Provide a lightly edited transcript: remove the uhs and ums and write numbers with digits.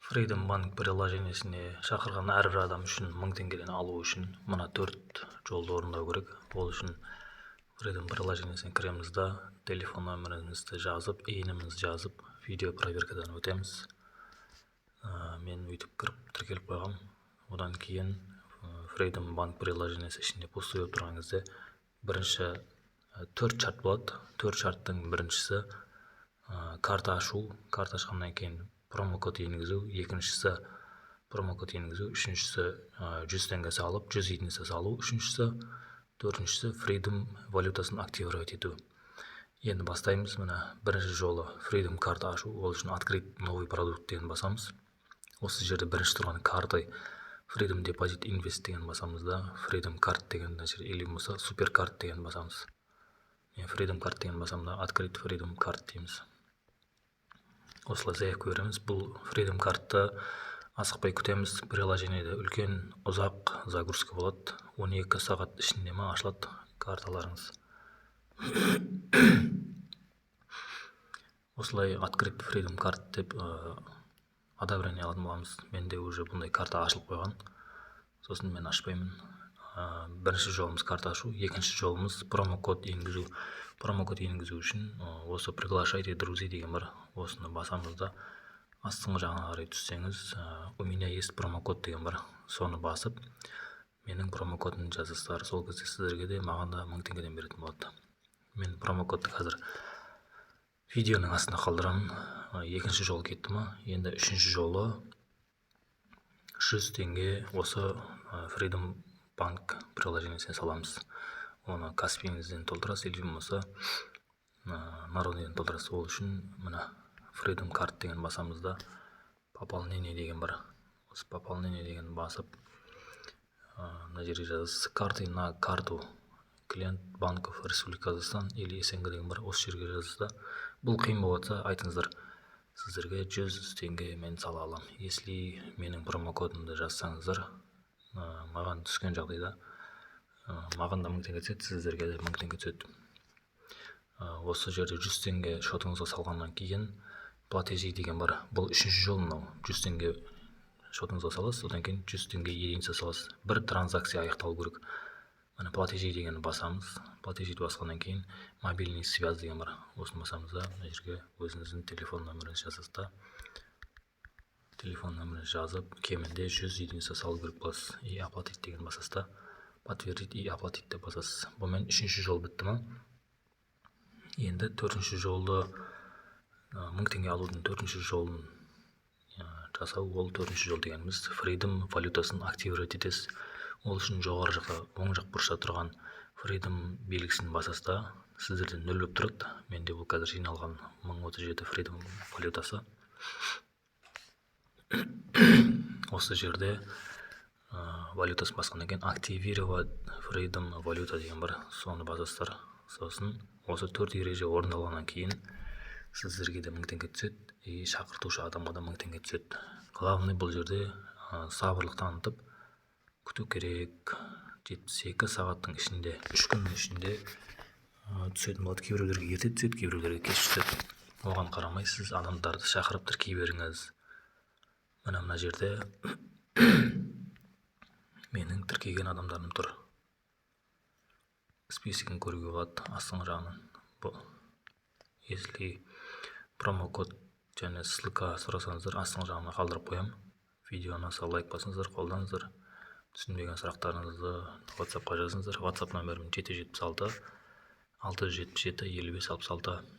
Freedom Bank приложениесіне шақырған әрбір адам үшін 1000 теңгеден алу үшін мына 4 жолды орындау керек. Ол үшін Freedom приложениесіне кіреміз да, телефон нөміріңізді жазып, иінімізді жазып, видео проверкадан өтеміз. Мен өйтіп кіріп тіркеліп қойғам. Одан кейін Freedom Bank приложениесі ішінде пустой болып тұрған кезде бірінші 4 шарт болады. 4 шарттың біріншісі карта ашу, карта ашқаннан кейін промокод енгізу, екіншісі промокод енгізу, үшіншісі 100 теңге салып, 100 единица салу, үшіншісі, төртіншісі Freedom валютасын активировать ету. Енді бастаймыз. Мына бірінші жолы Freedom карта ашу, ол үшін открыть новый продукт деген басамыз. Осы жерде бірінші тұрған картой Freedom Deposit Invest деген басамыз да, Freedom карт деген или болмаса супер карт деген басамыз. Мен Freedom карт деген басам да, открыть Freedom карт дейміз. Осылай заявка береміз. Бұл Freedom картты асықпай күтеміз. Приложениеде үлкен ұзақ загрузка болады. 12 сағат ішінде ме ашылады карталарыңыз. Осылай открыть Freedom карт деп одобрение алатын боламыз. Менде уже бұндай карта ашылып қойған. Сосын мен ашпаймын. Бірінші жолымыз карта ашу, екінші жолымыз промокод енгізу. Промокод енгізу үшін осы приглашайте друзей деген бар. Осыны басамыз да, астыңғы жағына қарай түссеңіз, у меня есть промокод деген бар. Соны басып, менің промокодын жазасыздар. Сол кезде сіздерге де, маған да 1000 теңгеден беретін болады. Мен промокодты қазір видеоның астына қалдырамын. Екінші жол кетті ма? Енді үшінші жолы 100 теңге осы Freedom Bank приложениесіне саламыз. Оны Каспиіңізден толтырасыз, или болмаса народныйдан толтырасыз. Ол үшін мына Freedom карт деген басамыз да, пополнение деген бар. Осы пополнение деген басып, мына жерге жазасыз карты на карту клиент банков Республика Казахстан или СНГ деген бар. Осы жерге жазасыз да. Бұл қиын болса айтыңыздар, сіздерге 100 теңге мен сала алам. Если менің промокодымды жазсаңыздар, маған түскен жағдайда маған да 1000 теңге түседі, сіздерге де 1000 теңге түседі. Осы жерде 100 теңге шотыңызға салғаннан кейін платежи деген бар. Бұл үшінші жол. Мынау 100 теңге шотыңызға саласыз, одан кейін 100 теңге единица саласыз. Бір транзакция аяқталу керек. Мына платежи дегенді басамыз. Платежиді басқаннан кейін мобильный связь деген бар. Осыны басамыз да, мына жерге өзіңіздің телефон нөміріңізді жазасыз да. Телефон нөміріңізді жазып, кемінде 100 единица салу керек боласыз. И оплатить деген басасыз да. Подтвердить и оплатить деп басасыз. Бұмен үшінші жол бітті ма? Енді төртінші жолды 1000 теңге алудың төртінші жолын жасау. Ол төртінші жол дегеніміз Freedom валютасын активировать етесіз. Ол үшін жоғары жақта оң жақ бұрышта тұрған Freedom белгісін басасыз да. Сіздерде 0 болып тұрады. Менде бұл қазір жиналған 1037 Freedom валютасы. Осы жерде валютасын басқаннан кейін активировать Freedom валюта деген бар. Соны басасыздар. Сосын осы 4 ереже орындалғаннан кейін сіздерге де 1000 теңге түседі, и шақыртушы адамға да 1000 теңге түседі. Главный бұл жерде сабырлық танытып күту керек. 72 сағаттың ішінде, 3 күннің ішінде түсетін болады. Кейбіреулерге ерте түседі, кейбіреулерге кеш түседі. Оған қарамай сіз адамдарды шақырып тіркей беріңіз. Мына жерде менің тіркеген адамдарым тұр. Списогын көруге болады астыңғы жағынан. Если промокод және ссылка сұрасаңыздар, астыңғы жағына қалдырып қоям. Видеоны лайк басыңыздар, қолдаңыздар. Түсінбеген сұрақтарыңызды WhatsApp-қа жазыңыздар. WhatsApp нөмірім 776 677 55 66.